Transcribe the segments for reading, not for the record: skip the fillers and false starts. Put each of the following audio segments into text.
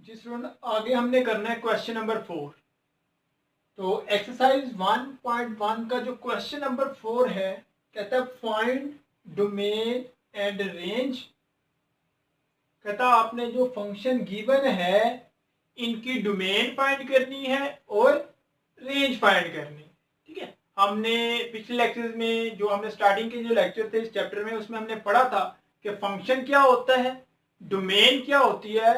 जी student, आगे हमने करना है क्वेश्चन नंबर 4। तो एक्सरसाइज 1.1 का जो क्वेश्चन नंबर 4 है, कहता है फाइंड डोमेन एंड रेंज। कहता है आपने जो फंक्शन गिवन है इनकी डोमेन फाइंड करनी है और रेंज फाइंड करनी है। ठीक है, हमने पिछले लेक्चर में जो हमने स्टार्टिंग के जो लेक्चर थे इस चैप्टर में, उसमें हमने पढ़ा था कि फंक्शन क्या होता है, डोमेन क्या होती है,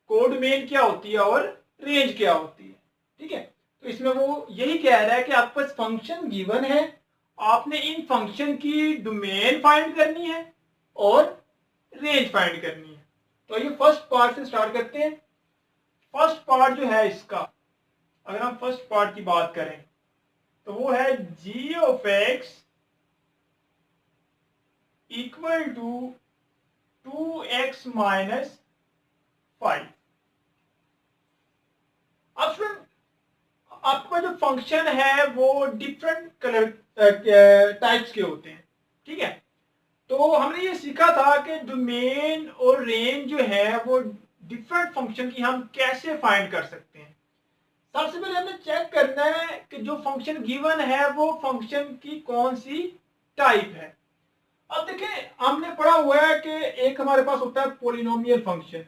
कोडोमेन क्या होती है और रेंज क्या होती है। ठीक है, तो इसमें वो यही कह रहा है कि आपके पास फंक्शन गिवन है, आपने इन फंक्शन की डोमेन फाइंड करनी है और रेंज फाइंड करनी है। तो ये फर्स्ट पार्ट से स्टार्ट करते हैं। फर्स्ट पार्ट जो है इसका, अगर हम फर्स्ट पार्ट की बात करें तो वो है g of x equal to 2x minus 5। अब आपका जो फंक्शन है वो डिफरेंट कलर टाइप्स के होते हैं। ठीक है, तो हमने ये सीखा था कि डोमेन और रेंज जो है वो डिफरेंट फंक्शन की हम कैसे फाइंड कर सकते हैं। सबसे पहले हमें चेक करना है कि जो फंक्शन गिवन है वो फंक्शन की कौन सी टाइप है। अब देखें, हमने पढ़ा हुआ है कि एक हमारे पास होता है पोलिनोमियल फंक्शन।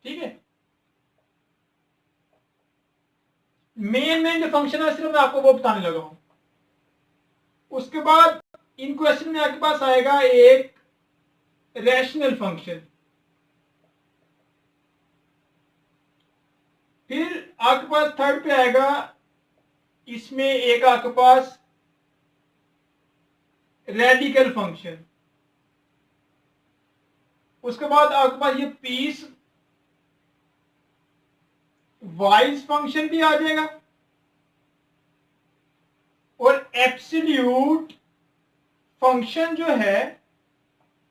ठीक है, मेन जो फंक्शन है सिर्फ मैं आपको वो बताने लगा हूं। उसके बाद इन क्वेश्चन में आपके पास आएगा एक रैशनल फंक्शन, फिर आपके पास थर्ड पे आएगा, इसमें एक आपके पास रेडिकल फंक्शन, उसके बाद आपके पास ये पीस वाइज फंक्शन भी आ जाएगा और एब्सोल्यूट फंक्शन जो है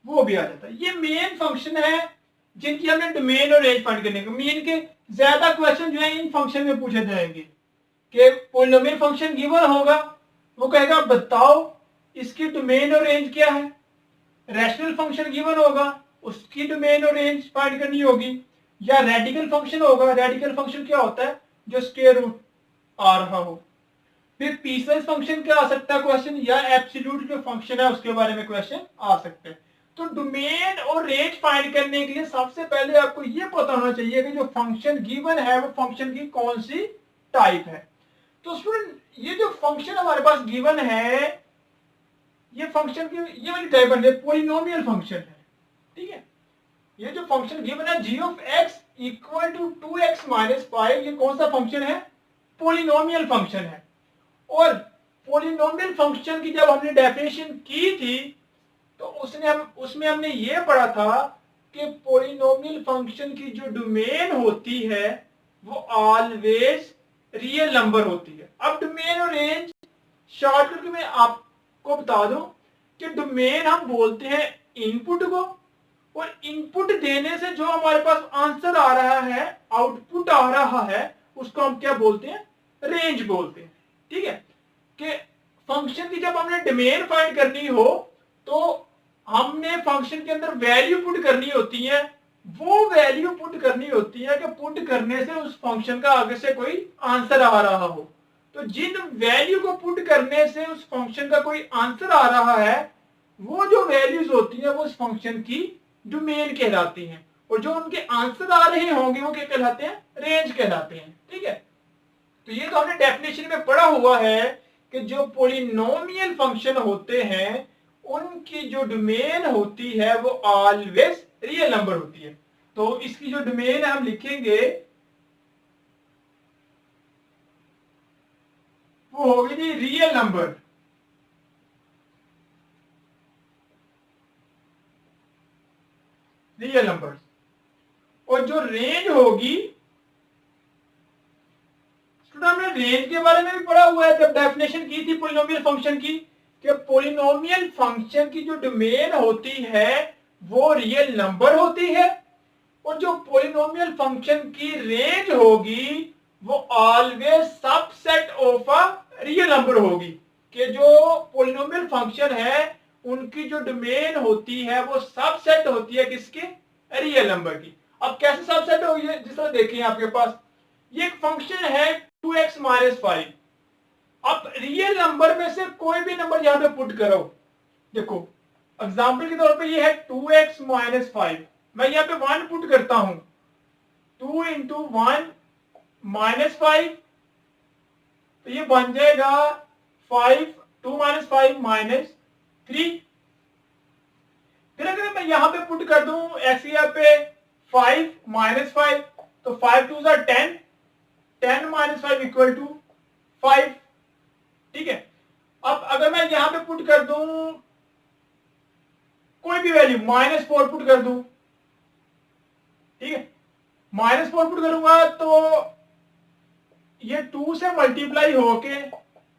वो भी आ जाता है। ये मेन फंक्शन है जिनकी हमने डोमेन और रेंज फाइंड करने का। मेन के ज्यादा क्वेश्चन जो है इन फंक्शन में पूछे जाएंगे कि पोलिनोमियल फंक्शन गिवन होगा, वो कहेगा बताओ इसकी डोमेन और रेंज क्या है। रैशनल फंक्शन गिवन होगा, उसकी डोमेन और रेंज फाइंड करनी होगी। या रेडिकल फंक्शन होगा, रेडिकल फंक्शन क्या होता है, जो स्क्वायर रूट आ रहा हो। फिर पीसवाइज फंक्शन क्या आ सकता है क्वेश्चन, या एब्सोल्यूट जो फंक्शन है उसके बारे में क्वेश्चन आ सकते हैं। तो डोमेन और रेंज फाइंड करने के लिए सबसे पहले आपको यह पता होना चाहिए कि जो फंक्शन गिवन है वो फंक्शन की कौन सी टाइप है। तो स्टूडेंट, ये जो फंक्शन हमारे पास गिवन है, ये फंक्शन की ये वाली टाइप है, पोलिनोमियल फंक्शन है। ठीक है, ये जो फंक्शन गिवन है g of x equal to 2x minus 5, ये कौन सा फंक्शन है, पोलिनोमियल फंक्शन है। और पोलिनोमियल फंक्शन की जब हमने डेफिनेशन की थी तो उसमें हमने ये पढ़ा था कि पोलिनोमियल फंक्शन की जो डोमेन होती है वो ऑलवेज रियल नंबर होती है। अब डोमेन और रेंज शॉर्टकट में आपको बता दूं कि डोमेन हम बोलते हैं इनपुट को, और इनपुट देने से जो हमारे पास आंसर आ रहा है, आउटपुट आ रहा है, उसको हम क्या बोलते हैं, रेंज बोलते हैं। ठीक है, कि फंक्शन की जब हमने डोमेन फाइंड करनी हो तो हमने फंक्शन के अंदर वैल्यू पुट करनी होती है। वो वैल्यू पुट करनी होती है कि पुट करने से उस फंक्शन का आगे से कोई आंसर आ रहा हो। तो जिन वैल्यू को पुट करने से उस फंक्शन का कोई आंसर आ रहा है, वो जो वैल्यूज होती है वो उस फंक्शन की डोमेन कहलाती हैं, और जो उनके आंसर आ रहे होंगे वो क्या कहलाते हैं, रेंज कहलाते हैं। ठीक है, तो ये तो हमने डेफिनेशन में पढ़ा हुआ है कि जो पोलिनोमियल फंक्शन होते हैं उनकी जो डोमेन होती है वो ऑलवेज रियल नंबर होती है। तो इसकी जो डोमेन है हम लिखेंगे वो होगी जी रियल नंबर। Real number. और जो रेंज होगी, हमने रेंज के बारे में भी पढ़ा हुआ है जब डेफिनेशन की थी पोलिनोमियल फंक्शन की, कि पोलिनोमियल फंक्शन की जो डोमेन होती है वो रियल नंबर होती है, और जो पोलिनोमियल फंक्शन की रेंज होगी वो always subset of a real number होगी। कि जो पोलिनोमियल फंक्शन है उनकी जो डोमेन होती है वो सबसेट होती है किसके, रियल नंबर की। अब कैसे सबसेट होगी, जिस तरह देखिए आपके पास ये एक फंक्शन है 2x माइनस 5। अब रियल नंबर में से कोई भी नंबर यहां पे पुट करो, देखो एग्जांपल के तौर पे ये है 2x माइनस 5, मैं यहां पे 1 पुट करता हूं, 2 इंटू 1 माइनस 5, तो ये बन जाएगा 5, 2 माइनस 5 माइनस 3। फिर अगर मैं यहां पे पुट कर दूं एक्स यहाँ पे 5 माइनस 5, तो 5 टू 10, 10 माइनस 5 इक्वल टू 5। ठीक है, अब अगर मैं यहां पे पुट कर दूं कोई भी वैल्यू, माइनस 4 पुट कर दूं, ठीक है, माइनस 4 पुट करूंगा तो ये 2 से मल्टीप्लाई होके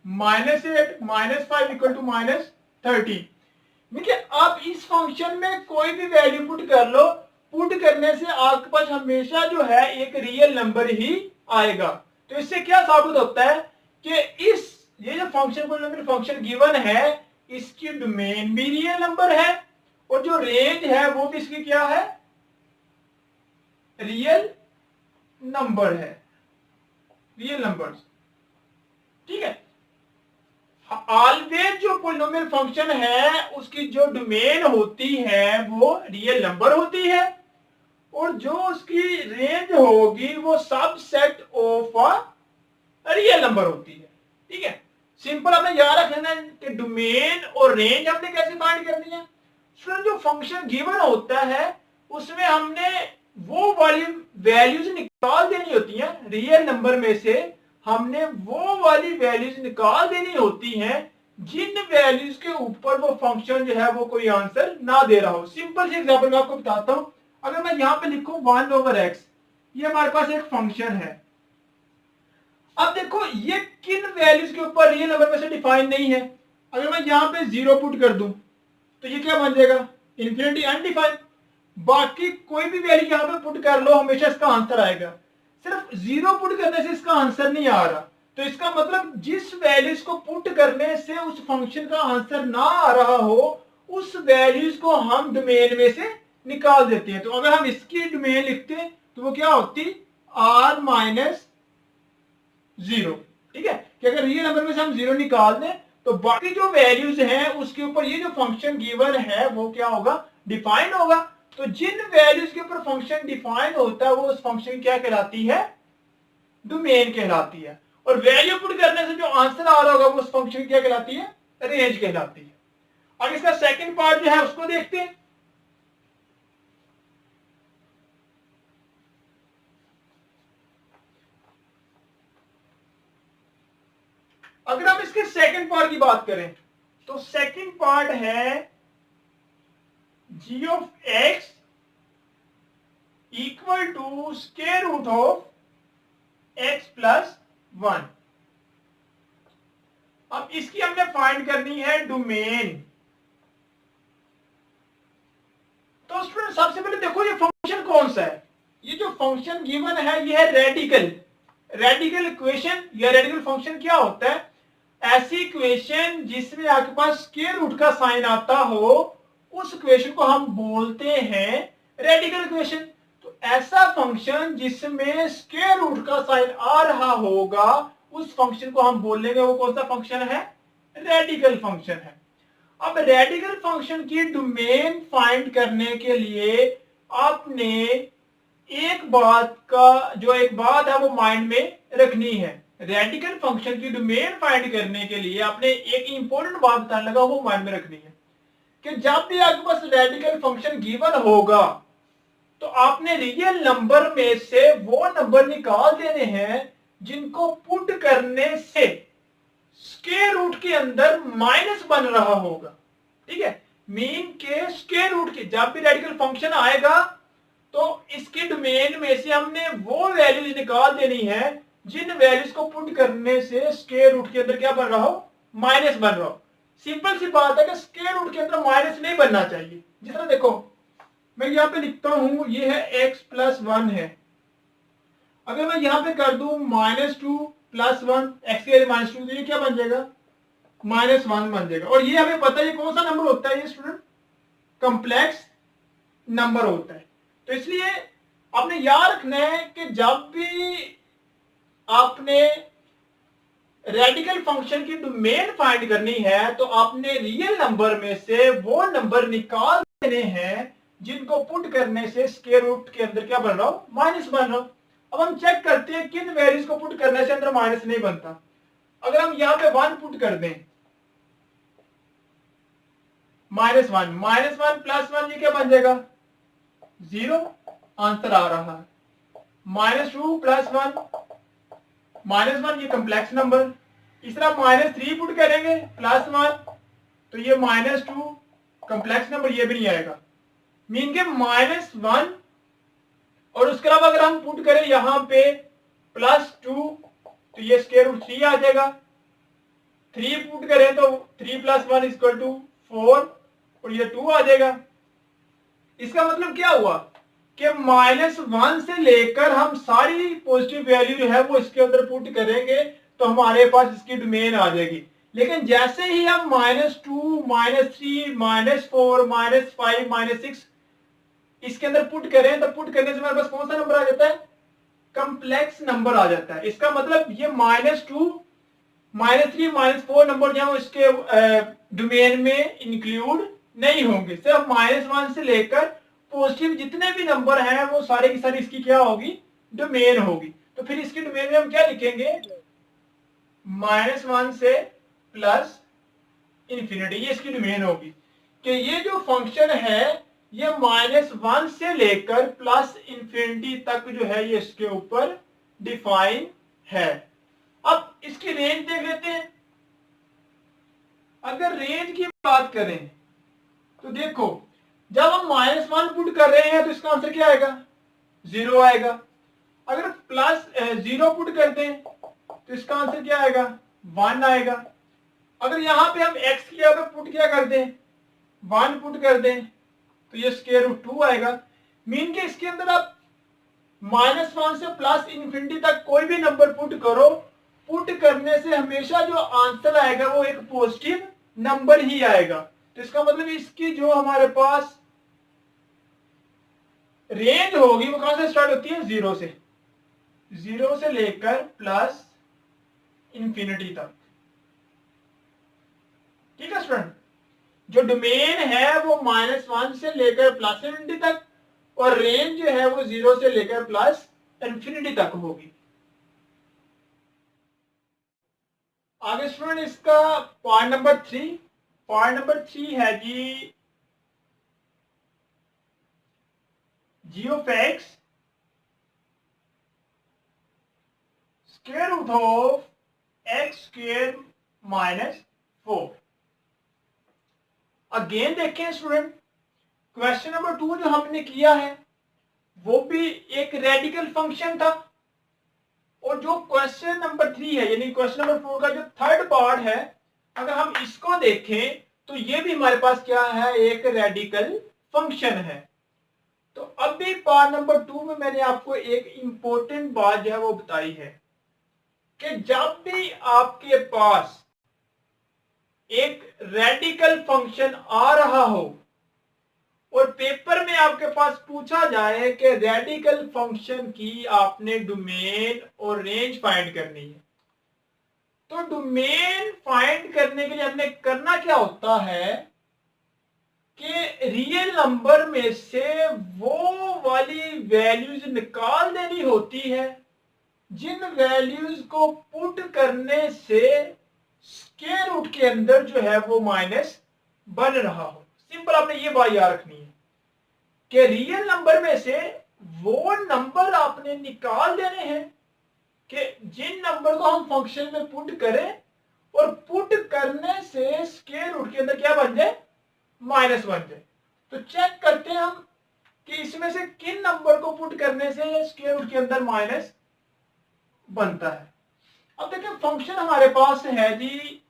minus 8 minus 5 equal to minus 13। देखिए आप इस फंक्शन में कोई भी वैल्यू पुट कर लो, पुट करने से आपके पास हमेशा जो है एक रियल नंबर ही आएगा। तो इससे क्या साबित होता है कि ये जो फंक्शन गिवन है इसकी डोमेन भी रियल नंबर है और जो रेंज है वो भी इसकी क्या है, रियल नंबर है, रियल नंबर्स। ठीक है, ऑलवेज जो पॉलिनोमियल फंक्शन है उसकी जो डोमेन होती है वो रियल नंबर होती है और जो उसकी रेंज होगी वो subset of a real number होती है। ठीक है, सिंपल आपने याद रखना है कि डोमेन और रेंज हमने कैसे फाइंड करनी है। जो फंक्शन गिवन होता है उसमें हमने वो वाली वैल्यूज निकाल देनी होती हैं, रियल नंबर में से हमने वो वाली वैल्यूज निकाल देनी होती हैं जिन वैल्यूज के ऊपर वो फंक्शन जो है वो कोई आंसर ना दे रहा हो। सिंपल से एग्जांपल मैं आपको बताता हूं, अगर मैं यहां पे लिखूं 1/x, ये हमारे पास एक फंक्शन है। अब देखो ये किन वैल्यूज के ऊपर रियल नंबर में से डिफाइन नहीं है। अगर मैं यहां पे 0 पुट कर दूं तो ये क्या बन जाएगा, इन्फिनिटी अनडिफाइंड। बाकी कोई भी वैल्यू यहां पे पुट कर लो हमेशा इसका आंसर आएगा। सिर्फ 0 पुट करने से इसका आंसर नहीं आ रहा, तो इसका मतलब जिस वैल्यूज को पुट करने से उस फंक्शन का आंसर ना आ रहा हो उस वैल्यूज को हम डोमेन में से निकाल देते हैं। तो अगर हम इसकी डोमेन लिखते तो वो क्या होती, r माइनस 0। ठीक है, कि अगर रियल नंबर में से हम 0 निकाल दें तो बाकी जो वैल्यूज हैं उसके ऊपर ये जो फंक्शन गिवन है वो क्या होगा, डिफाइन होगा। तो जिन वैल्यूज के ऊपर फंक्शन डिफाइन होता है वो उस फंक्शन क्या कहलाती है, डोमेन कहलाती है। और वैल्यू पुट करने से जो आंसर आ रहा होगा वो उस फंक्शन क्या कहलाती है, रेंज कहलाती है। अब इसका सेकंड पार्ट जो है उसको देखते हैं। अगर हम इसके सेकंड पार्ट की बात करें तो सेकंड पार्ट है g of x equal to square root of x plus 1। अब इसकी हमने फाइंड करनी है डोमेन। तो स्टूडेंट सबसे पहले देखो ये फंक्शन कौन सा है, ये जो फंक्शन गिवन है ये है रेडिकल इक्वेशन या रेडिकल फंक्शन। क्या होता है, ऐसी इक्वेशन जिसमें आपके पास स्क्वायर रूट का साइन आता हो उस इक्वेशन को हम बोलते हैं रेडिकल इक्वेशन। तो ऐसा फंक्शन जिसमें स्क्वायर रूट का साइन आ रहा होगा उस फंक्शन को हम बोलेंगे वो कौन सा फंक्शन है, रेडिकल फंक्शन है। अब रेडिकल फंक्शन की डोमेन फाइंड करने के लिए आपने एक बात है वो माइंड में रखनी है। रेडिकल फंक्शन की डोमेन फाइंड करने के लिए आपने एक इंपॉर्टेंट बात बताने लगा वो माइंड में रखनी है कि जब भी आपके पास रेडिकल फंक्शन गिवन होगा तो आपने रियल नंबर में से वो नंबर निकाल देने हैं जिनको पुट करने से स्क्वायर रूट के अंदर माइनस बन रहा होगा। ठीक है, मीन के स्क्वायर रूट के जब भी रेडिकल फंक्शन आएगा तो इसके डोमेन में से हमने वो वैल्यूज निकाल देनी है जिन वैल्यूज को पुट करने से स्क्वायर रूट के अंदर क्या बन रहा हो, माइनस बन रहा हो। सिंपल सी बात है कि स्क्वायर रूट के अंदर माइनस नहीं बनना चाहिए। जिस तरह देखो मैं यहां पे लिखता हूं ये है x प्लस 1 है, अगर मैं यहां पे कर दूं -2 प्लस 1 x के -2 तो ये क्या बन जाएगा, -1 बन जाएगा। और ये हमें पता है ये कौन सा नंबर होता है, ये स्टूडेंट कॉम्प्लेक्स नंबर होता है। तो इसलिए आपने याद रखना है कि जब भी आपने रेडिकल फंक्शन की डोमेन फाइंड करनी है तो आपने रियल नंबर में से वो नंबर निकाल देने हैं जिनको पुट करने से स्क्वायर रूट के अंदर क्या बन रहा हो, माइनस बन रहा हो। अब हम चेक करते हैं किन वैल्यूज को पुट करने से अंदर माइनस नहीं बनता। अगर हम यहाँ पे 1 पुट कर दें, -1 प्लस 1 ये क्या बन जाएगा, 0, आंसर आ रहा है। -2 प्लस 1, -1 ये कम्प्लेक्स नंबर। इस तरह -3 पुट करेंगे प्लस 1 तो ये -2 कम्प्लेक्स नंबर, ये भी नहीं आएगा। मीन के -1 और उसके अलावा अगर हम पुट करें यहां पे +2 तो ये स्क्वायर रूट 3 आ जाएगा। 3 पुट करें तो 3 + 1 = 4 और ये 2 आ जाएगा। इसका मतलब क्या हुआ कि -1 से लेकर हम सारी पॉजिटिव वैल्यू जो है वो इसके अंदर पुट करेंगे तो हमारे पास इसकी डोमेन आ जाएगी। लेकिन जैसे ही हम -2, -3, -4, -5, -6 इसके अंदर पुट करें तो पुट करने से हमारे पास कौन सा नंबर आ जाता है, कम्प्लेक्स नंबर आ जाता है। इसका मतलब ये -2, -3, -4 नंबर जो है इसके डोमेन में इंक्लूड नहीं होंगे। सिर्फ -1 से लेकर पॉजिटिव जितने भी नंबर हैं वो सारे की सारी इसकी क्या होगी, डोमेन होगी। तो फिर इसकी डोमेन में हम क्या लिखेंगे, -1 से प्लस इंफिनिटी, ये इसकी डोमेन होगी कि ये जो फंक्शन है ये -1 से लेकर प्लस इंफिनिटी तक जो है ये इसके ऊपर डिफाइन है। अब इसकी रेंज देख लेते हैं। अगर रेंज की बात करें तो देखो जब हम -1 पुट कर रहे हैं तो इसका आंसर क्या आएगा, 0 आएगा। अगर +0 पुट कर दें तो इसका आंसर क्या आएगा, 1 आएगा। अगर यहां पे हम x की जगह पुट क्या कर दें, 1 पुट कर दें तो ये स्क्वायर रूट 2 आएगा। मीन के इसके अंदर आप -1 से प्लस इंफिनिटी तक कोई भी नंबर पुट करो, पुट करने से हमेशा जो आंसर आएगा वो एक पॉजिटिव नंबर ही आएगा। तो इसका मतलब इसकी जो हमारे पास रेंज होगी वो कहां से स्टार्ट होती है, 0 से लेकर प्लस इंफिनिटी तक। ठीक है स्टूडेंट, जो डोमेन है वो -1 से लेकर प्लस इंफिनिटी तक और रेंज जो है वो 0 से लेकर प्लस इंफिनिटी तक होगी। आगे स्टूडेंट इसका पॉइंट नंबर 3, पॉइंट नंबर 3 है जी g of x square root of x square -4। Again देखें स्टूडेंट, क्वेश्चन नंबर 2 जो हमने किया है वो भी एक रेडिकल फंक्शन था और जो क्वेश्चन नंबर 3 है यानी क्वेश्चन नंबर 4 का जो थर्ड पार्ट है, अगर हम इसको देखें तो ये भी हमारे पास क्या है, एक रेडिकल फंक्शन है। तो अभी पार्ट नंबर 2 में मैंने आपको एक इंपॉर्टेंट बात जो है वो बताई है कि जब भी आपके पास एक रेडिकल फंक्शन आ रहा हो और पेपर में आपके पास पूछा जाए कि रेडिकल फंक्शन की आपने डोमेन और रेंज फाइंड करनी है, तो डोमेन फाइंड करने के लिए हमने करना क्या होता है कि रियल नंबर में से वो वाली वैल्यूज निकाल देनी होती है जिन वैल्यूज को पुट करने से स्क्वायर रूट के अंदर जो है वो माइनस बन रहा हो। सिंपल आपने ये बात याद रखनी है कि रियल नंबर में से वो नंबर आपने निकाल देने हैं कि जिन नंबर को हम फंक्शन में पुट करें और पुट करने से स्क्वायर रूट के अंदर क्या बन जाए, माइनस बन जाए। तो चेक करते हैं हम कि इसमें से किन नंबर को पुट करने से स्क्वायर रूट के अंदर माइनस बनता है। अब देखिए फंक्शन हमारे पास है जी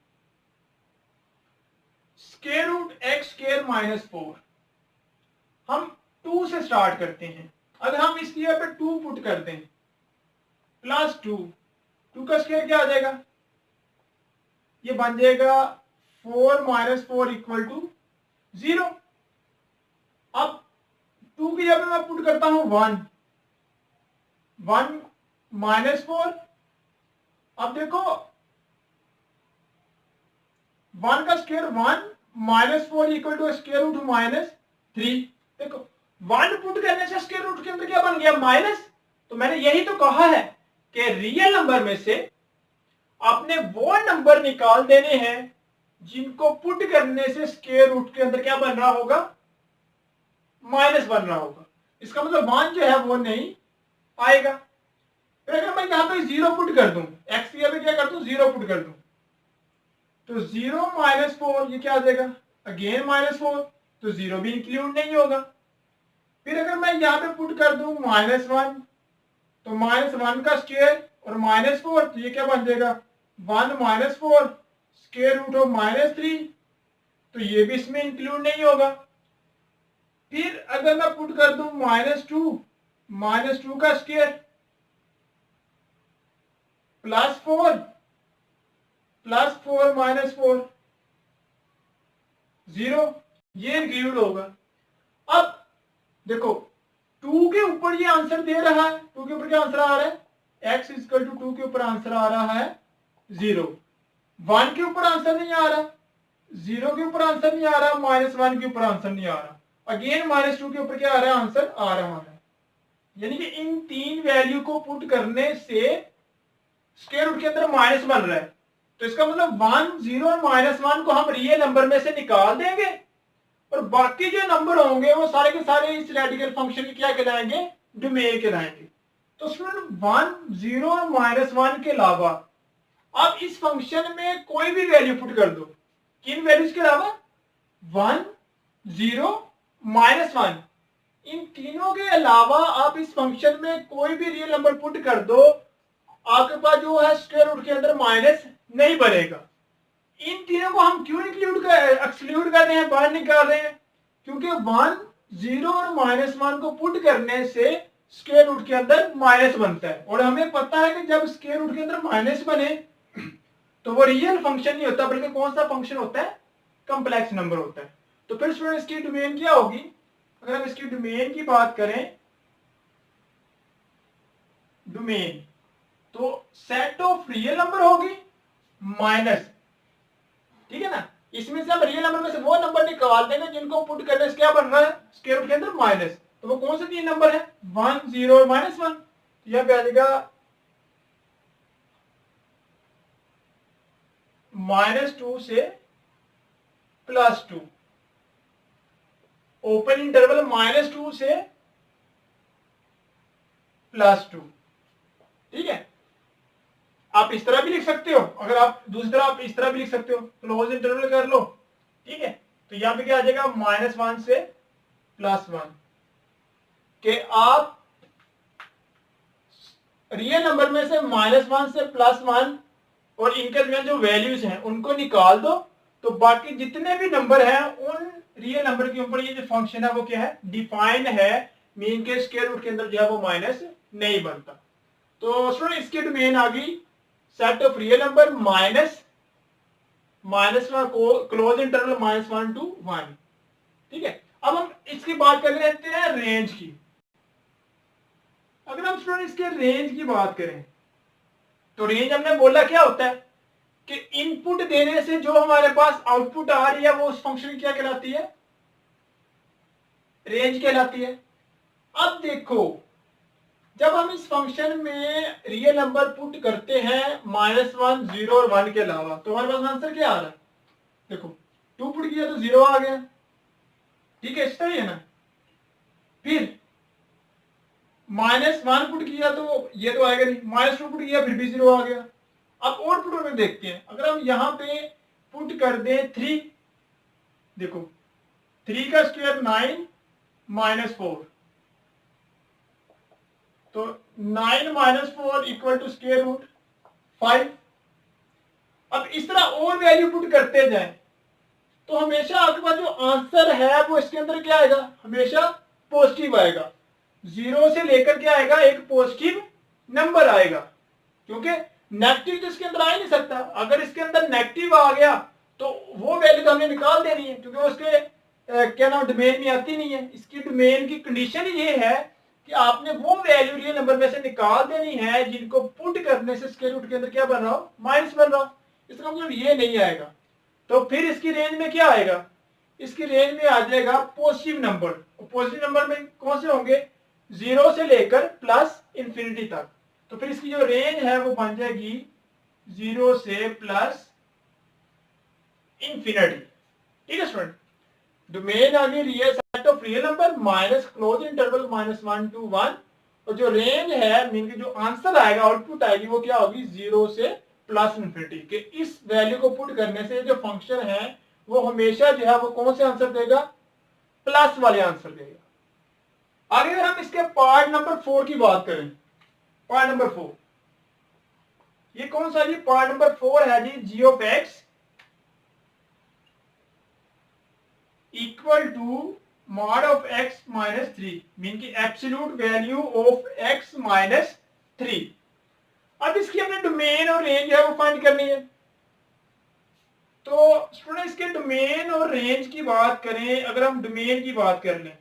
स्क्वायर रूट x स्क्वायर -4। हम 2 से स्टार्ट करते हैं। अगर हम इसकी जगह पे 2 पुट कर दें +2, 2 का स्क्वायर क्या आ जाएगा, ये बन जाएगा 4 - 4 = 0। अब 2 की जगह मैं पुट करता हूं 1, 1 -4। अब देखो 1 का square 1 -4 equal to square root -3। देखो 1 पुट करने से स्क्वायर रूट के अंदर क्या बन गया, माइनस। तो मैंने यही तो कहा है कि रियल नंबर में से आपने वो नंबर निकाल देने हैं जिनको पुट करने से स्क्वायर रूट के अंदर क्या बन रहा होगा, माइनस बन रहा होगा। इसका मतलब 1 जो है वो नहीं आएगा। फिर अगर मैं यहां पे 0 पुट कर दूं, एक्स की जगह क्या कर दूं, 0 पुट कर दूं, तो 0 -4 ये क्या आ जाएगा, अगेन -4, तो 0 भी इंक्लूड नहीं होगा। फिर अगर मैं यहां पे पुट कर दूं -1, तो -1 का स्क्वायर और -4, तो ये क्या बन जाएगा, 1 -4 स्क्वायर रूट ऑफ -3, तो ये भी इसमें इंक्लूड नहीं होगा। फिर अगर मैं पुट कर दूं -2 का स्क्वायर +4 +4 -4 0, ये इंक्लूड होगा। अब देखो 2 के ऊपर ये आंसर दे रहा है, 2 के ऊपर क्या आंसर आ रहा है, x इक्वल टू 2 के ऊपर आंसर आ रहा है 0। 1 के ऊपर आंसर नहीं आ रहा, 0 के ऊपर आंसर नहीं आ रहा, -1 के ऊपर आंसर नहीं आ रहा, अगेन -2 के ऊपर क्या आ रहा है, आंसर आ रहा है। यानी कि इन 3 वैल्यू को पुट करने से स्क्वायर रूट के अंदर माइनस बन रहा है। तो इसका मतलब 1, 0 और -1 को हम रियल नंबर में से निकाल देंगे और बाकी जो नंबर होंगे वो सारे के सारे इस रेडिकल फंक्शन के क्या कहलाएंगे, डोमेन कहलाएंगे। तो स्टूडेंट 1, 0 और -1 के अलावा आप इस फंक्शन में कोई भी वैल्यू पुट कर दो। किन वैल्यूज के अलावा, 1, 0, -1, इन तीनों के अलावा आप इस फंक्शन में कोई भी रियल नंबर पुट कर दो, आपके पास जो है स्क्वायर रूट के अंदर माइनस नहीं बनेगा। इन तीनों को हम क्यों एक्सक्लूड कर रहे हैं, बाहर निकाल रहे हैं, क्योंकि 1, 0 और -1 को पुट करने से स्क्वायर रूट के अंदर माइनस बनता है। और हमें पता है कि जब स्क्वायर रूट के अंदर माइनस बने तो वो रियल फंक्शन नहीं होता, बल्कि कौन सा फंक्शन होता है, कॉम्प्लेक्स नंबर होता है। तो फिर स्टूडेंट इसकी डोमेन क्या होगी, अगर हम इसकी डोमेन की बात करें, डोमेन तो सेट ऑफ रियल नंबर होगी माइनस, ठीक है ना। इसमें से हम रियल नंबर में से वो नंबर निकाल देंगे जिनको पुट करने से क्या बन रहा है, स्क्वायर रूट के अंदर माइनस। तो वो कौन से 3 नंबर है, 1, 0 और -1। यहां पे आ जाएगा -2 से +2, ओपन इंटरवल -2 से +2, ठीक है। आप इस तरह भी लिख सकते हो, अगर आप दूसरी तरह आप इस तरह भी लिख सकते हो, क्लोज इंटरवल कर लो, ठीक है। तो यहां पे क्या आ जाएगा, -1 से +1, कि आप रियल नंबर में से -1 से +1 और इनके दरमियान जो वैल्यूज हैं उनको निकाल दो, तो बाकी जितने भी नंबर हैं उन रियल नंबर के ऊपर ये जो फंक्शन है वो क्या है, डिफाइन है, मीन के स्क्वायर रूट के अंदर जो है वो माइनस नहीं बनता। तो स्टूडेंट इसकी डोमेन आ गई set of real number -1 close interval -1 to 1, ठीक है। अब हम इसकी बात कर लेते हैं रेंज की। अगर हम स्टूडेंट इसके रेंज की बात करें तो रेंज हमने बोला क्या होता है कि इनपुट देने से जो हमारे पास आउटपुट आ रही है वो उस फंक्शन की क्या कहलाती है, रेंज कहलाती है। अब देखो जब हम इस फंक्शन में रियल नंबर पुट करते हैं -1, 0 और 1 के अलावा, तो हमारे पास आंसर क्या आ रहा है, देखो 2 पुट किया तो 0 आ गया, ठीक है, इस तरह है ना। फिर -1 पुट किया तो ये तो आएगा नहीं, -2 पुट किया फिर भी 0 आ गया। अब और पुटों में देखते हैं, अगर हम यहां पे पुट कर दें 3, देखो 3 का स्क्वायर 9 -4, तो 9 -4 इक्वल टू स्क्वायर रूट 5। अब इस तरह और वैल्यू पुट करते जाएं तो हमेशा आपके पास जो आंसर है वो इसके अंदर क्या आएगा, हमेशा पॉजिटिव आएगा। 0 से लेकर क्या आएगा, एक पॉजिटिव नंबर आएगा, क्योंकि नेगेटिव तो इसके अंदर आ ही नहीं सकता। अगर इसके अंदर नेगेटिव आ गया तो वो वैल्यू तो हमने निकाल देनी है, क्योंकि उसके क्या नाम डोमेन में आती नहीं है। इसकी डोमेन की कंडीशन ये है कि आपने वो वैल्यू रियल नंबर में से निकाल देनी है जिनको पुट करने से स्क्वायर रूट के अंदर क्या बन रहा हो, माइनस बन रहा हो। इसका मतलब ये नहीं आएगा। तो फिर इसकी रेंज में क्या आएगा, इसकी रेंज में आ जाएगा पॉजिटिव नंबर। पॉजिटिव नंबर में कौन से होंगे, 0 से लेकर प्लस इंफिनिटी तक। तो फिर इसकी जो रेंज है वो बन जाएगी 0 से प्लस इंफिनिटी। ठीक है स्टूडेंट, डोमेन आ गई real set of real number minus close interval -1 to 1, और जो रेंज है मीन की जो आंसर आएगा, आउटपुट आएगी वो क्या होगी, 0 से प्लस इंफिनिटी के। इस वैल्यू को पुट करने से जो फंक्शन है वो हमेशा जो है वो कौन से आंसर देगा, प्लस वाले आंसर देगा। आगे अगर हम इसके पार्ट नंबर 4 की बात करें, पार्ट नंबर 4 ये कौन सा जी, पार्ट नंबर 4 है g, g of x equal to mod of x minus 3, mean की absolute value of x minus 3। अब इसकी हमने डोमेन और रेंज है वो फाइंड करनी है। तो स्टूडेंट इसके डोमेन और रेंज की बात करें, अगर हम डोमेन की बात कर लें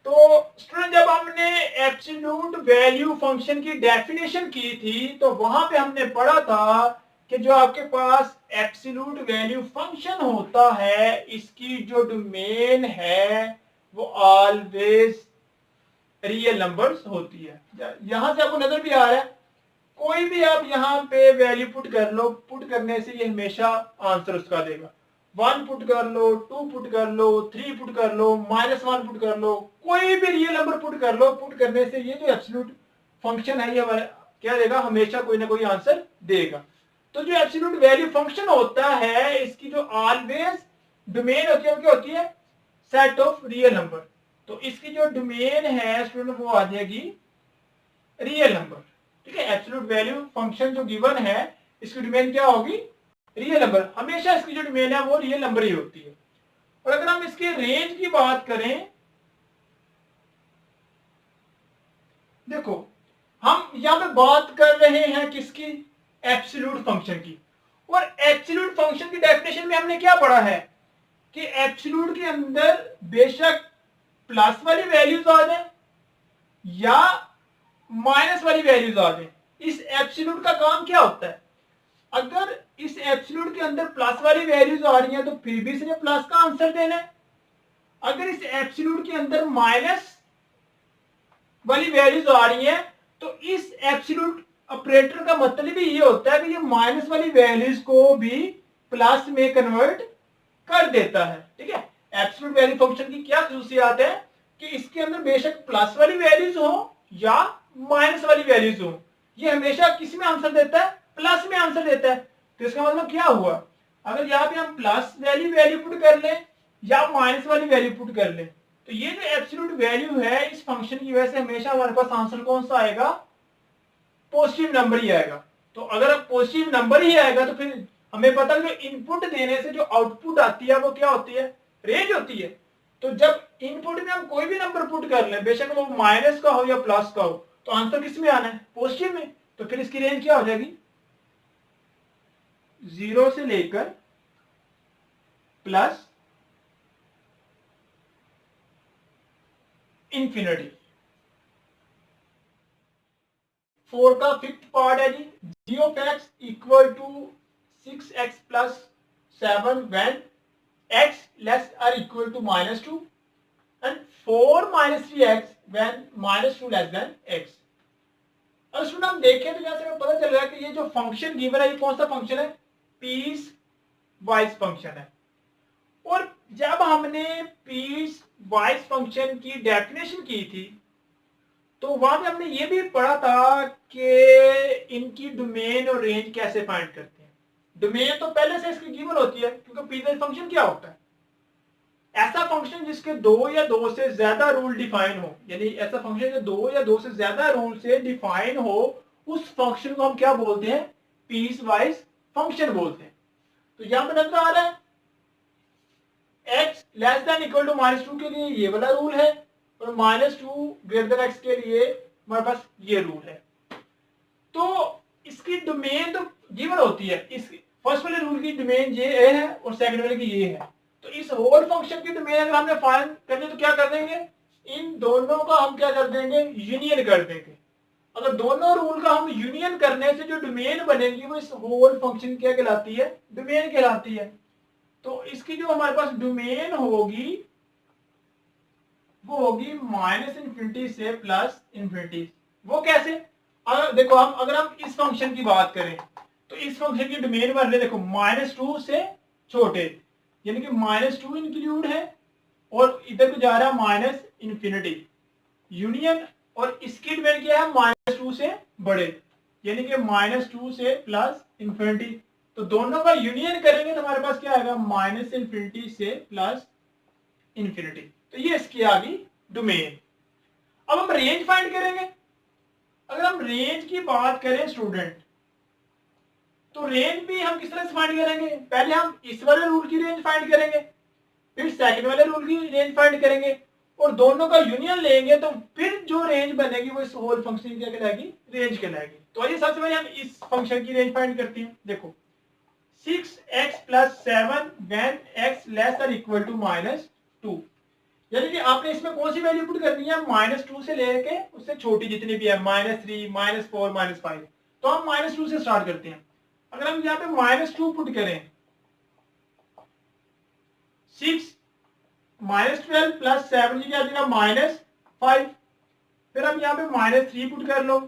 तो स्टूडेंट जब हमने एब्सोल्यूट वैल्यू फंक्शन की डेफिनेशन की थी तो वहां पे हमने पढ़ा था कि जो आपके पास एब्सोल्यूट वैल्यू फंक्शन होता है इसकी जो डोमेन है वो ऑलवेज रियल नंबर्स होती है। यहां से आपको नजर भी आ रहा है, कोई भी आप यहाँ पे वैल्यू पुट कर लो, पुट करने से ये हमेशा आंसर उसका देगा। 1 पुट कर लो, 2 पुट कर लो, 3 पुट कर लो, -1 पुट कर लो, कोई भी रियल नंबर पुट कर लो, पुट करने से ये जो एब्सोल्यूट फंक्शन है ये क्या देगा, हमेशा कोई ना कोई आंसर देगा। तो जो एब्सोल्यूट वैल्यू फंक्शन होता है इसकी जो ऑलवेज डोमेन होती है वो क्या होती है, सेट ऑफ रियल नंबर। तो इसकी जो डोमेन है स्टूडेंट वो आ जाएगी रियल नंबर। ठीक है, एब्सोल्यूट वैल्यू फंक्शन जो गिवन है इसकी डोमेन क्या होगी, रियल नंबर। हमेशा इसकी जो डोमेन है वो रियल नंबर ही होती है। और अगर हम इसके रेंज की बात करें, देखो हम यहां पे बात कर रहे हैं किसकी, एब्सोल्यूट फंक्शन की। और एब्सोल्यूट फंक्शन की डेफिनेशन में हमने क्या पढ़ा है कि एब्सोल्यूट के अंदर बेशक प्लस वाली वैल्यूज आ जाए या माइनस वाली वैल्यूज आ जाए, इस एब्सोल्यूट का काम क्या होता है, अगर इस एब्सोल्यूट के अंदर प्लस वाली वैल्यूज आ रही हैं तो फिर भी सिर्फ प्लस का आंसर देना है। अगर इस एब्सोल्यूट के अंदर माइनस वाली वैल्यूज आ रही हैं तो इस एब्सोल्यूट ऑपरेटर का मतलब ही ये होता है कि ये माइनस वाली वैल्यूज को भी प्लस में कन्वर्ट कर देता है। ठीक है, एब्सोल्यूट वैल्यू फंक्शन की क्या खसूसियात है कि इसके अंदर बेशक प्लस वाली वैल्यूज हो या माइनस वाली वैल्यूज हो, ये हमेशा किस में आंसर देता है, प्लस में आंसर देता है। तो इसका मतलब क्या हुआ, अगर यहाँ पे हम प्लस वैल्यू पुट कर लें या माइनस वाली वैल्यू पुट कर लें तो ये जो एब्सोल्यूट वैल्यू है इस फंक्शन की वजह से हमेशा हमारे पास आंसर कौन सा आएगा, पॉजिटिव नंबर ही आएगा। तो अगर अब पॉजिटिव नंबर ही आएगा तो फिर हमें पता है जो इनपुट देने से जो आउटपुट आती है वो क्या होती है, रेंज होती है। तो जब इनपुट में हम कोई भी नंबर पुट कर लें बेशक वो माइनस का हो या प्लस का हो तो आंसर किस में आना है, पॉजिटिव में। तो फिर इसकी रेंज क्या हो जाएगी, 0 से लेकर प्लस इंफिनिटी। 4 का फिफ्थ पार्ट है जी, g of x equal to 6x plus 7 when x less और equal to -2 and 4 - 3x when -2 less than x। अब स्टूडेंट हम देखें तो यहां से हमें पता चल रहा है कि ये जो फंक्शन गिवन है ये कौन सा फंक्शन है, पीस वाइज फंक्शन है। और जब हमने पीस वाइज फंक्शन की डेफिनेशन की थी तो वहां पे हमने ये भी पढ़ा था कि इनकी डोमेन और रेंज कैसे फाइंड करते हैं। डोमेन तो पहले से इसकी गिवन होती है क्योंकि पीसवाइज फंक्शन क्या होता है, ऐसा फंक्शन जिसके 2 या 2 से ज्यादा रूल डिफाइन हो, यानी ऐसा फंक्शन जो 2 या 2 से ज्यादा रूल से डिफाइन हो उस फंक्शन को हम क्या बोलते हैं, पीस वाइज फंक्शन बोलते हैं। तो यहां पर नजर आ रहा है x less than equal to -2 के लिए ये वाला रूल है और -2 ग्रेटर देन x के लिए हमारे पास ये रूल है। तो इसकी डोमेन तो गिवन होती है, इस फर्स्ट वाले रूल की डोमेन ये है और सेकंड वाले की ये है। तो इस होल फंक्शन की डोमेन अगर हमने फाइंड करनी तो क्या कर देंगे, इन दोनों का हम क्या कर देंगे, यूनियन कर देंगे। अगर दोनों रूल का हम यूनियन करने से जो डोमेन बनेगी वो इस होल फंक्शन क्या कहलाती है, डोमेन कहलाती है। तो इसकी जो हमारे पास डोमेन होगी वो होगी माइनस इन्फिनिटी से प्लस इन्फिनिटी। वो कैसे, अगर देखो अगर हम इस फंक्शन की बात करें तो इस फंक्शन की डोमेन बन रही है देखो -2 से छोटे, यानी कि -2 इंक्लूड है और इधर को जा रहा है माइनस इन्फिनिटी यूनियन, और इसकी डोमेन क्या है -2 से बड़े, यानी कि -2 से प्लस इन्फिनिटी। तो दोनों का यूनियन करेंगे तो हमारे पास क्या आएगा, माइनस इन्फिनिटी से प्लस इन्फिनिटी। तो ये इसकी आ गई डोमेन। अब हम रेंज फाइंड करेंगे। अगर हम रेंज की बात करें स्टूडेंट, तो रेंज भी हम किस तरह से फाइंड करेंगे, पहले हम इस वाले रूल की रेंज फाइंड करेंगे, फिर सेकंड वाले रूल की रेंज फाइंड करेंगे और दोनों का यूनियन लेंगे तो फिर जो रेंज बनेगी वो इस होल फंक्शन की क्या कहलाएगी, रेंज कहलाएगी। तो आइए सबसे पहले हम इस फंक्शन की रेंज फाइंड करते हैं। देखो 6x + 7 व्हेन x < -2, यानी कि आपने इसमें कौन सी वैल्यू पुट करनी है, -2 से लेके उससे छोटी जितनी भी है, -3 -4 -5। तो हम -2 से स्टार्ट करते हैं। अगर हम यहाँ पे -2 पुट करें, 6 -12 + 7 ये क्या देगा, -5। फिर हम यहाँ पे -3 पुट कर लो,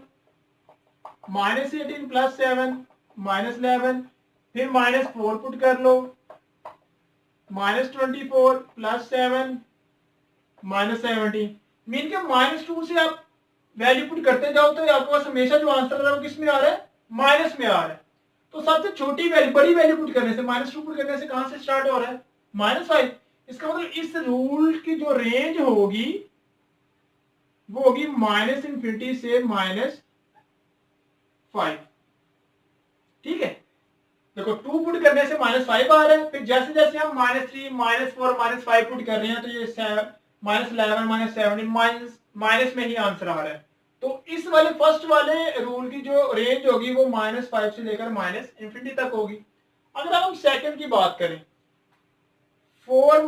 -18 + 7 -11। फिर -4 पुट कर लो, -24 + 7 -17। मीन के -2 से आप वैल्यू पुट करते जाओ तो आपके पास हमेशा जो आंसर आ रहा है वो किस में आ रहा है, माइनस में आ रहा है। तो सबसे छोटी वैल्यू, बड़ी वैल्यू पुट करने से, -2 पुट करने से कहां से स्टार्ट हो रहा है, -5। इसका मतलब इस रूल की जो रेंज होगी वो होगी -इन्फिनिटी से -5। ठीक है, देखो 2 पुट करने से -5 आ रहा है, फिर जैसे जैसे हम -3 -4 -5 पुट कर रहे हैं तो ये -11 -17 माइनस में ही आंसर आ रहा है। तो इस वाले फर्स्ट वाले रूल की जो रेंज होगी वो -5 से लेकर -इन्फिनिटी तक होगी। अगर हम सेकंड की बात करें, 4 -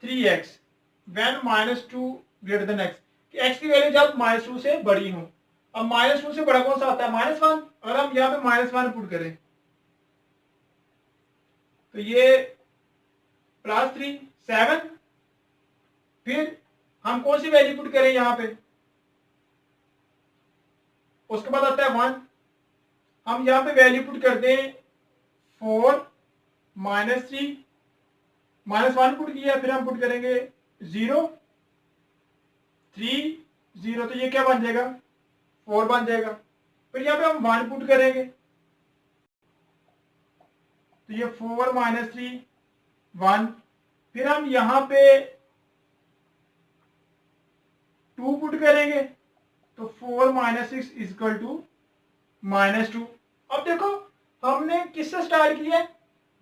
3x व्हेन -2 > x, कि x की वैल्यू जब -2 से बड़ी हो। अब -2 से बड़ा कौन सा आता है, -1। अगर हम यहाँ पे -1 पुट करें तो ये +3 7। फिर हम कौन सी वैल्यू पुट करें यहाँ पे, उसके बाद आता है 1। हम यहाँ पे वैल्यू पुट कर दें 4 -3 -1 पुट किया, फिर हम पुट करेंगे 0 3 0, तो ये क्या बन जाएगा, 4 बन जाएगा। फिर यहाँ पे हम 1 पुट करेंगे तो ये 4 -3 1। फिर हम यहाँ पे 2 पुट करेंगे तो 4 - 6 = -2। अब देखो हमने किससे स्टार्ट किया है,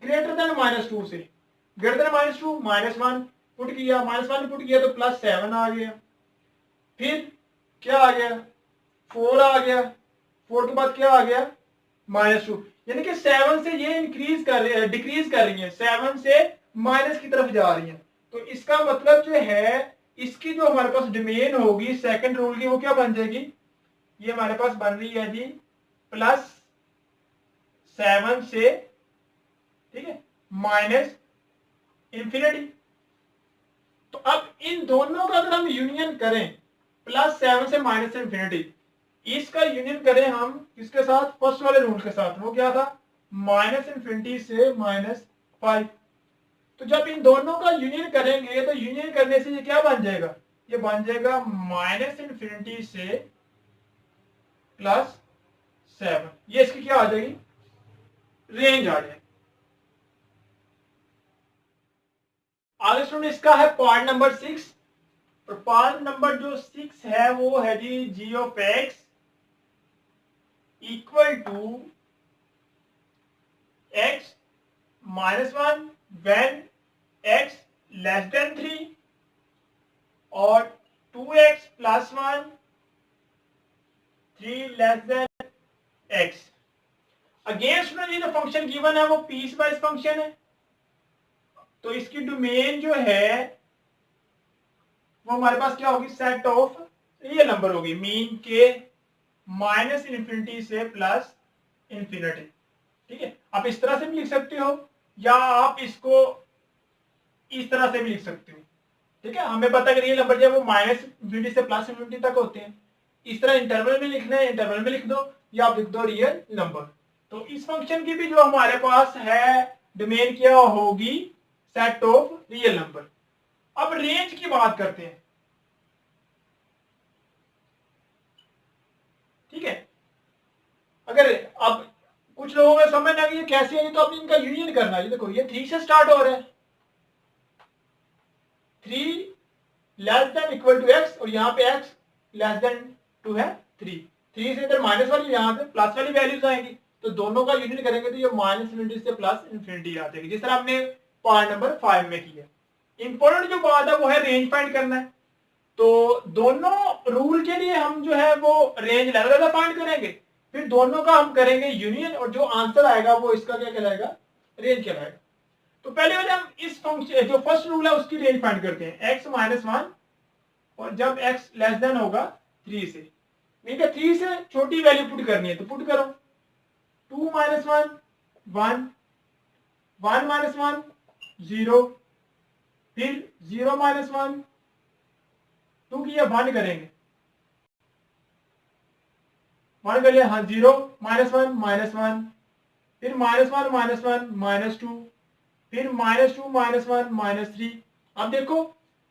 ग्रेटर देन -2 से। ग्रेटर देन -2 -1 पुट किया, -1 पुट किया तो +7 आ गया। फिर क्या आ गया, 4 आ गया। 4 के बाद क्या आ गया, -2। यानी कि 7 से ये इंक्रीज कर रही है, डिक्रीज कर रही है, 7 से माइनस की तरफ जा रही है। तो इसका मतलब जो है इसकी जो हमारे पास डोमेन होगी सेकंड रूल की वो क्या बन जाएगी, ये हमारे पास बन रही है जी +7 से, ठीक है, -इन्फिनिटी। तो अब इन दोनों का अगर हम यूनियन करें, +7 से -इन्फिनिटी, इसका यूनियन करें हम किसके साथ, फर्स्ट वाले रूल के साथ, वो क्या था, -इन्फिनिटी से -5। तो जब इन दोनों का यूनियन करेंगे तो यूनियन करने से ये क्या बन जाएगा, ये बन जाएगा -इन्फिनिटी से +7। ये इसकी क्या आ जाएगी, रेंज आ जाएगी। आगे स्टूडेंट इसका है पार्ट नंबर 6। और पार्ट नंबर जो 6 है वो है जी g of x equal to x -1 when x <3 और 2x + 1 3 x। अगेन स्टूडेंट ये जो फंक्शन गिवन है वो पीस वाइज फंक्शन है। तो इसकी डोमेन जो है वो हमारे पास क्या होगी, सेट ऑफ रियल नंबर होगी, मीन के माइनस इन्फिनिटी से प्लस इन्फिनिटी। ठीक है, आप इस तरह से भी लिख सकते हो या आप इसको इस तरह से भी लिख सकते हो। ठीक है, हमें पता है कि रियल नंबर जो है वो माइनस इन्फिनिटी से प्लस इन्फिनिटी तक होते हैं। इस तरह इंटरवल में लिखना है, इंटरवल में लिख दो या आप लिख दो रियल नंबर। तो इस फंक्शन की भी जो हमारे पास है डोमेन क्या होगी, सेट ऑफ रियल नंबर। अब रेंज की बात करते हैं। ठीक है, अगर अब कुछ लोगों को समझ ना ये कैसे है, तो अब इनका यूनियन करना है। देखो ये 3 से स्टार्ट हो रहा है, 3 less than equal to x, और यहाँ पे एक्स लेस देन 2 है 3। 3 से इधर माइनस वाली, यहाँ पे प्लस वाली वैल्यूज आएंगी, तो दोनों का यूनियन करेंगे तो ये माइनस इन्फिनिटी से प्लस इन्फिनिटी आ जाएगी, जिस तरह हमने पार्ट नंबर 5 में किया। इंपॉर्टेंट जो बात है वो है रेंज फाइंड करना है। तो दोनों रूल के लिए हम जो है वो रेंज अलग अलग फाइंड करेंगे, फिर दोनों का हम करेंगे यूनियन, और जो आंसर आएगा वो इसका क्या कहलाएगा, रेंज कहलाएगा। तो पहले वाले हम इस फंक्शन जो फर्स्ट रूल है उसकी रेंज फाइंड करते हैं, x माइनस 1, और जब x लेस देन होगा 3 से, मीन 3 से छोटी वैल्यू पुट करनी है तो पुट करो। 2 माइनस 1 1, 1 माइनस 1 0, फिर 0 माइनस 1 2 की 1 करेंगे, 1 कर लिया, हाँ 0 माइनस 1 माइनस 1, फिर माइनस 1 माइनस 1 माइनस 2, फिर माइनस 2 माइनस 1 माइनस 3। अब देखो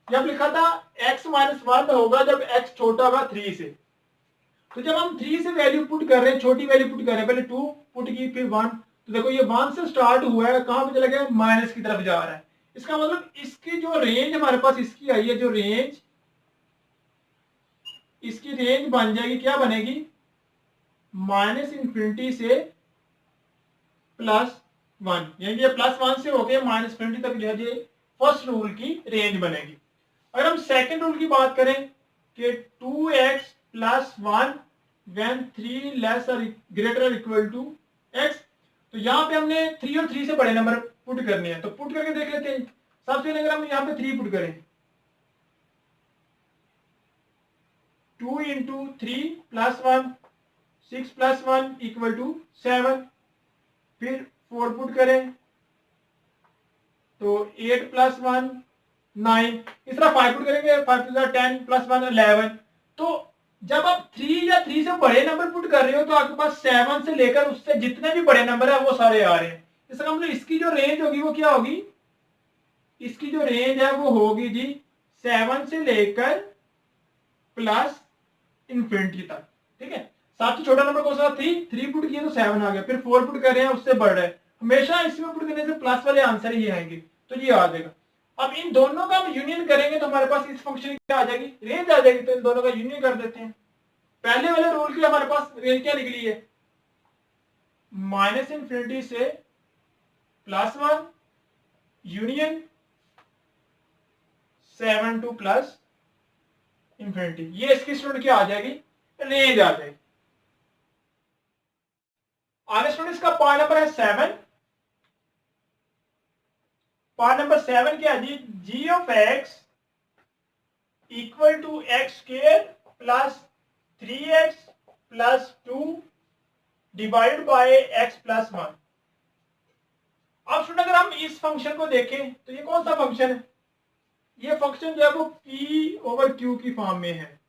जब लिखा था x माइनस 1 होगा जब x छोटा होगा 3 से, तो जब हम 3 से वैल्यू पुट कर रहे हैं, छोटी वैल्यू पुट कर रहे हैं, पहले 2 पुट की फिर 1, तो देखो ये 1 से स्टार्ट हुआ है, कहां पे चला गया, माइनस की तरफ जा रहा है। इसका मतलब इसकी जो रेंज हमारे पास इसकी आई है, जो रेंज इसकी रेंज बन जाएगी, क्या बनेगी, माइनस इन्फिनिटी से प्लस 1, यानी ये प्लस 1 से होके माइनस इन्फिनिटी तक जो है ये फर्स्ट रूल की रेंज बनेगी। अगर हम सेकंड रूल की बात करें कि 2x प्लस 1 व्हेन 3 लेस और ग्रेटर और इक्वल टू x, तो यहाँ पे हमने 3 और 3 से बड़े नंबर पुट करने हैं, तो पुट करके देख लेते हैं। सबसे पहले अगर हम यहाँ पे 3 पुट करें, 2 into 3 plus 1, 6 plus 1 equal to 7, फिर 4 पुट करें तो 8 प्लस 1 9, इस तरह 5 पुट करेंगे, 5 प्लस 10 प्लस 1 11। तो जब आप 3 या 3 से बड़े नंबर पुट कर रहे हो तो आपके पास 7 से लेकर उससे जितने भी बड़े नंबर है वो सारे आ रहे हैं। इसका मतलब इसकी जो रेंज होगी वो क्या होगी, इसकी जो रेंज है वो होगी जी 7 से लेकर प्लस इन्फिनिटी तक। ठीक है, सबसे छोटा नंबर कौन सा, 3 पुट किया तो 7 आ गया, फिर 4 पुट कर रहे हैं उससे बढ़ रहा है, हमेशा इसमें पुट करने से प्लस वाले आंसर ही आएंगे, तो ये आ जाएगा। अब इन दोनों का हम यूनियन करेंगे तो हमारे पास इस फंक्शन की क्या आ जाएगी, रेंज आ जाएगी। तो इन दोनों का यूनियन कर देते हैं। पहले वाले रूल की हमारे पास रेंज क्या निकली है, माइनस इन्फिनिटी से plus 1 union 7 two plus infinity, ये इसकी स्टूडेंट क्या आ जाएगी, रेंज आ जाएगी। आगे स्टूडेंट्स का पॉइंट नंबर है 7। पॉइंट नंबर 7 क्या है g, g of x equal to x square plus 3x plus 2 divide by x plus 1। अब स्टूडेंट अगर हम इस फंक्शन को देखें तो ये कौन सा फंक्शन है, ये फंक्शन जो है वो p ओवर q की फॉर्म में है।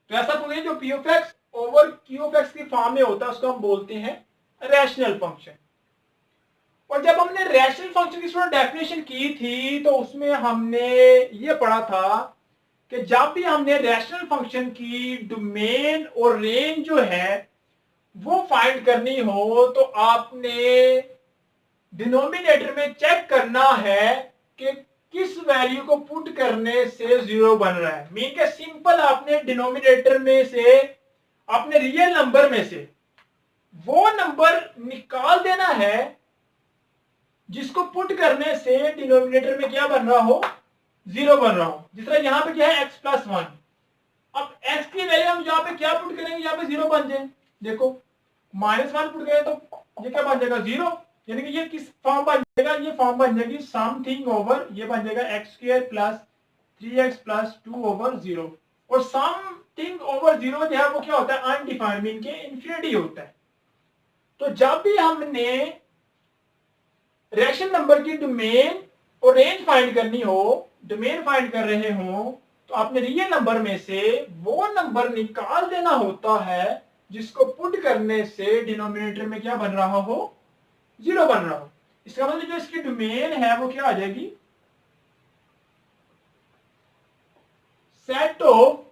तो ऐसा फंक्शन जो p of x over q of x की फॉर्म में होता है उसको हम बोलते हैं रैशनल फंक्शन। और जब हमने रैशनल फंक्शन की स्टूडेंट डेफिनेशन की थी तो उसमें हमने ये पढ़ा था कि जब भी हमने रैशनल फंक्शन की डोमेन और रेंज जो है वो फाइंड करनी हो तो आपने डिनोमिनेटर में चेक करना है कि किस वैल्यू को पुट करने से 0 बन रहा है। मीन के सिंपल आपने डिनोमिनेटर में से अपने रियल नंबर में से वो नंबर निकाल देना है जिसको पुट करने से डिनोमिनेटर में क्या बन रहा हो, 0 बन रहा हो। जिस तरह यहां पे क्या है x प्लस 1, अब x की वैल्यू हम यहाँ पे क्या पुट करेंगे, यहाँ पे 0 बन जाए। देखो -1 पुट करें तो ये क्या बन जाएगा 0, यानी कि ये किस फॉर्म बन जाएगा, ये फॉर्म बन जाएगी समथिंग ओवर, ये बन जाएगा x square plus 3x plus 2 over 0। और समथिंग ओवर 0 जो है वो क्या होता है, अनडिफाइंड, मीन के इन्फिनिटी होता है। तो जब भी हमने रैशनल नंबर की डोमेन और रेंज फाइंड करनी हो, डोमेन फाइंड कर रहे हो, तो आपने रियल नंबर में से वो नंबर निकाल देना होता है जिसको पुट करने से डिनोमिनेटर में क्या बन रहा हो, 0 बन रहा हो। इसका मतलब जो इसकी डोमेन है वो क्या आ जाएगी, set of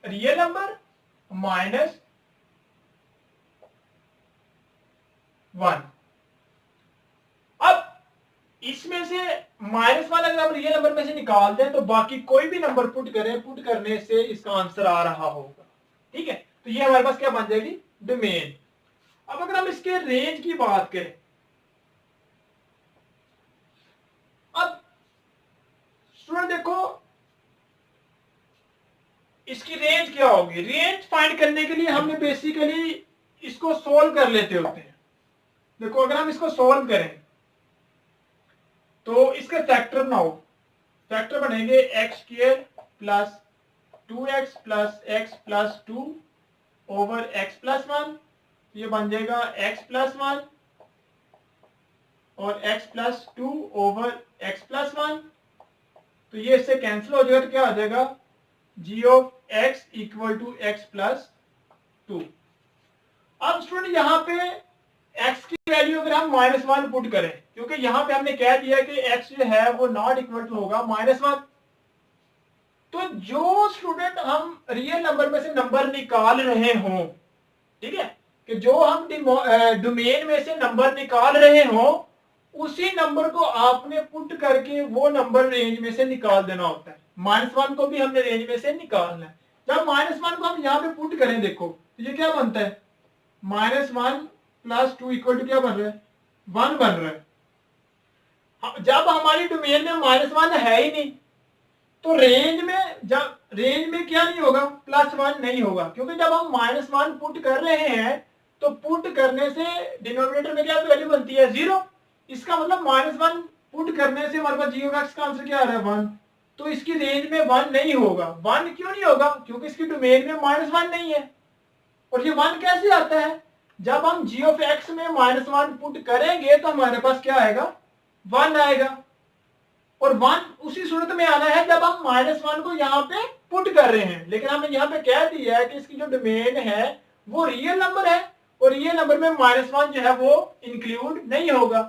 real number minus 1। अब इसमें से -1 अगर हम रियल नंबर में से निकाल दें तो बाकी कोई भी नंबर पुट करें, पुट करने से इसका आंसर आ रहा होगा। ठीक है, तो ये हमारे पास क्या बन जाएगी, डोमेन। अब अगर हम इसके रेंज की बात करें, अब स्टूडेंट देखो इसकी रेंज क्या होगी। रेंज फाइंड करने के लिए हमने बेसिकली इसको सोल्व कर लेते होते हैं। देखो अगर हम इसको सोल्व करें तो इसके फैक्टर बनाओ, फैक्टर बनेंगे x square plus 2x plus x plus 2 over x plus 1, ये बन जाएगा x प्लस 1 और x plus 2 over x plus 1। तो ये इससे कैंसिल हो जाएगा, तो क्या आ जाएगा, g of x equal to x plus 2। अब स्टूडेंट यहाँ पे x की वैल्यू अगर हम -1 पुट करें, क्योंकि यहाँ पे हमने कह दिया कि x जो है वो नॉट इक्वल टू होगा -1, तो जो स्टूडेंट हम रियल नंबर में से नंबर निकाल रहे हों, ठीक है, कि जो हम डोमेन में से नंबर निकाल रहे हों उसी नंबर को आपने पुट करके वो नंबर रेंज में से निकाल देना होता है। -1 को भी हमने रेंज में से निकालना है। जब -1 को हम यहाँ पे पुट करें, देखो तो ये क्या बनता है, -1 प्लस 2 इक्वल टू क्या बन रहा है, 1 बन रहा है। जब हमारी डोमेन में -1 है ही नहीं तो रेंज में क्या नहीं होगा, +1 नहीं होगा, क्योंकि जब हम -1 पुट कर रहे हैं तो पुट करने से डिनोमिनेटर में क्या वैल्यू बनती है, 0। इसका मतलब -1 पुट करने से हमारे पास g ऑफ x का आंसर क्या आ रहा है, 1। तो इसकी रेंज में 1 नहीं होगा। 1 क्यों नहीं होगा, क्योंकि इसकी डोमेन में -1 नहीं है। और ये 1 कैसे आता है, जब हम g ऑफ x में -1 पुट करेंगे तो हमारे पास क्या आएगा, 1 आएगा। और 1 उसी सूरत में आना है जब हम -1 को यहाँ पे पुट कर रहे हैं। लेकिन हमने यहाँ पे कह दिया है कि इसकी जो डोमेन है वो रियल नंबर है और रियल नंबर में -1 जो है वो इंक्लूड नहीं होगा।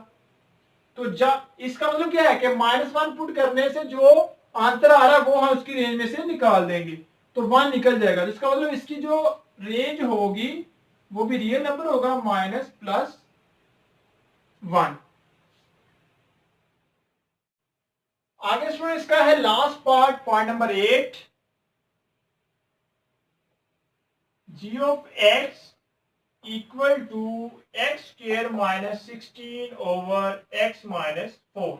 तो जब इसका मतलब क्या है कि -1 पुट करने से जो आंसर आ रहा है वो हम उसकी रेंज में से निकाल देंगे, तो 1 निकल जाएगा। इसका मतलब इसकी जो रेंज होगी वो भी रियल नंबर होगा, -+1। आगे स्टूडेंट इसका है last part, point number 8, g of x equal to x square minus 16 over x minus 4।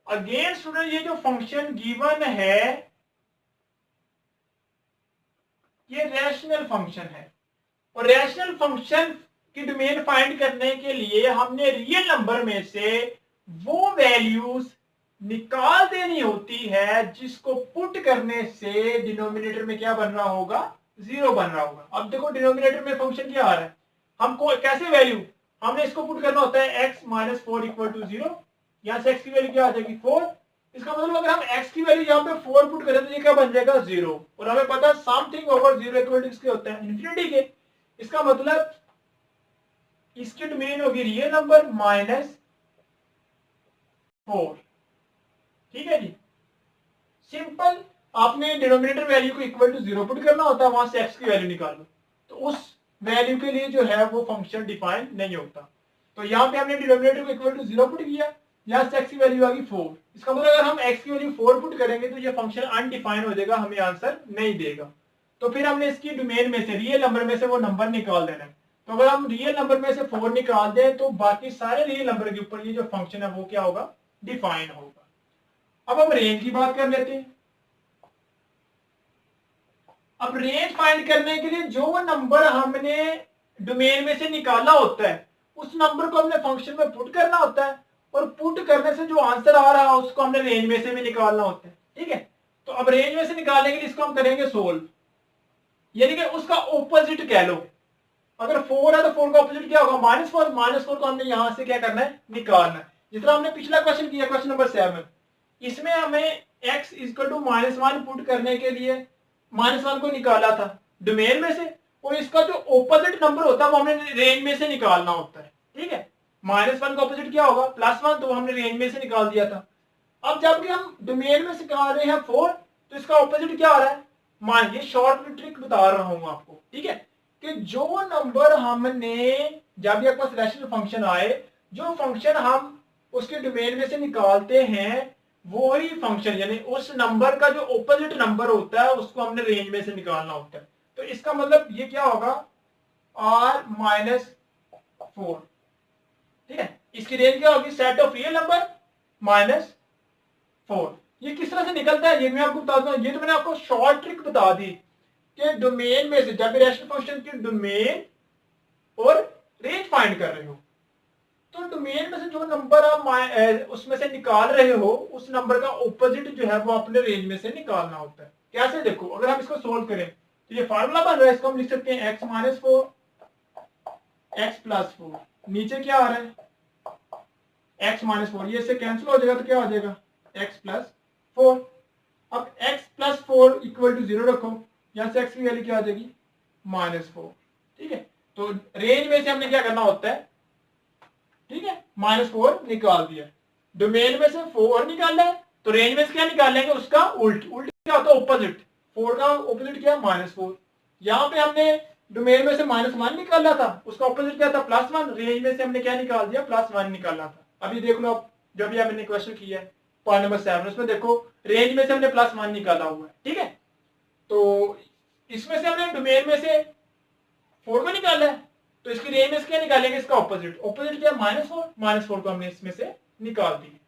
Again student ये जो फंक्शन गिवन है ये रैशनल फंक्शन है और रैशनल फंक्शन की डोमेन फाइंड करने के लिए हमने रियल नंबर में से वो वैल्यूज निकाल देनी होती है जिसको पुट करने से डिनोमिनेटर में क्या बन रहा होगा, 0 बन रहा होगा। अब देखो डिनोमिनेटर में फंक्शन क्या आ रहा है, हमको कैसे वैल्यू, हमने इसको पुट करना होता है x माइनस 4 इक्वल टू 0। यहां से x की वैल्यू क्या आ जाएगी, 4। इसका मतलब अगर हम x की वैल्यू यहाँ पे 4 पुट करें तो ये क्या बन जाएगा, 0। और हमें पता है समथिंग ओवर 0 इक्वल टू किसके होते हैं, इन्फिनिटी के। इसका मतलब इसकी डोमेन होगी रियल नंबर -4। ठीक है जी, सिंपल। आपने डिनोमिनेटर वैल्यू को इक्वल टू 0 पुट करना होता है, वहां से x की वैल्यू निकालो, तो उस वैल्यू के लिए जो है वो फंक्शन डिफाइन नहीं होता। तो यहाँ पे हमने डिनोमिनेटर को इक्वल टू 0 पुट किया, यहाँ से x की वैल्यू आ गई 4। इसका मतलब अगर हम x की वैल्यू 4 पुट करेंगे तो ये फंक्शन अनडिफाइन हो जाएगा, हमें आंसर नहीं देगा। तो फिर हमने इसकी डोमेन में से रियल नंबर में से वो नंबर निकाल देना है। तो अगर हम रियल नंबर में से 4 निकाल दें तो बाकी सारे रियल नंबर के ऊपर ये जो फंक्शन है वो क्या होगा, डिफाइन होगा। अब हम रेंज की बात कर लेते हैं। अब रेंज फाइंड करने के लिए जो नंबर हमने डोमेन में से निकाला होता है उस नंबर को हमने फंक्शन में पुट करना होता है, और पुट करने से जो आंसर आ रहा है उसको हमने रेंज में से भी निकालना होता है। ठीक है, तो अब रेंज में से निकालने के लिए इसको हम करेंगे सोल्व, यानी कि उसका ऑपोजिट कह लो। अगर 4 है तो 4 का ऑपोजिट क्या होगा, -4। -4 को हमने यहां से क्या करना है, निकालना है। जिस तरह हमने पिछला क्वेश्चन किया, क्वेश्चन नंबर 7, इसमें हमें x इक्वल टू -1 पुट करने के लिए -1 को निकाला था डोमेन में से, और इसका जो ऑपोजिट नंबर होता है वो हमें रेंज में से निकालना होता है। ठीक है, -1 का ऑपोजिट क्या होगा, +1, तो हमने रेंज में से निकाल दिया था। अब जबकि हम डोमेन में से निकाल रहे हैं 4, तो इसका ऑपोजिट क्या आ रहा है, मान ये शॉर्ट ट्रिक बता रहा हूं आपको। ठीक है, कि जो नंबर हमने, जब भी आपके पास रैशनल फंक्शन आए, जो फंक्शन हम उसके डोमेन में से निकालते हैं वो ही फंक्शन, यानी उस नंबर का जो ऑपोजिट नंबर होता है उसको हमने रेंज में से निकालना होता है। तो इसका मतलब ये क्या होगा, r-4। ठीक है, इसकी रेंज क्या होगी, सेट ऑफ रियल नंबर -4। ये किस तरह से निकलता है ये मैं आपको बता दूं। ये तो मैंने आपको शॉर्ट ट्रिक बता दी कि डोमेन में से, जब भी रैशनल फंक्शन की डोमेन और रेंज फाइंड कर रहे हो, तो डोमेन में से जो नंबर आप उसमें से निकाल रहे हो, उस नंबर का ऑपोजिट जो है वो अपने रेंज में से निकालना होता है। कैसे, देखो अगर हम इसको सोल्व करें तो ये फार्मूला बन रहा है, इसको हम लिख सकते हैं x -4 x +4। नीचे क्या आ रहा है, x -4, ये इससे कैंसिल हो जाएगा तो क्या हो जाएगा, x +4। अब x +4 इक्वल टू 0 रखो, यहां से x की वैल्यू क्या आ जाएगी, -4। ठीक है, तो रेंज में से हमने क्या करना होता है, ठीक है, -4 निकाल दिया। डोमेन में से 4 निकालना है, तो रेंज में से क्या निकालेंगे, उसका उल्ट क्या होता है, ऑपोजिट। 4 का ऑपोजिट क्या है, -4। यहाँ पे हमने डोमेन में से -1 निकाला था, उसका ऑपोजिट क्या था, +1। रेंज में से हमने क्या निकाल दिया, +1 निकालना था। अभी देख लो आप, जब भी हमने क्वेश्चन किया है पॉइंट नंबर 7, उसमें देखो रेंज में से हमने +1 निकाला हुआ है। ठीक है, तो इसमें से हमने डोमेन में से 4 को निकाला है, तो इसकी रेंज में से क्या निकालेंगे, इसका ऑपोजिट। ऑपोजिट क्या है, -4। -4 को हमने इसमें से निकाल दी।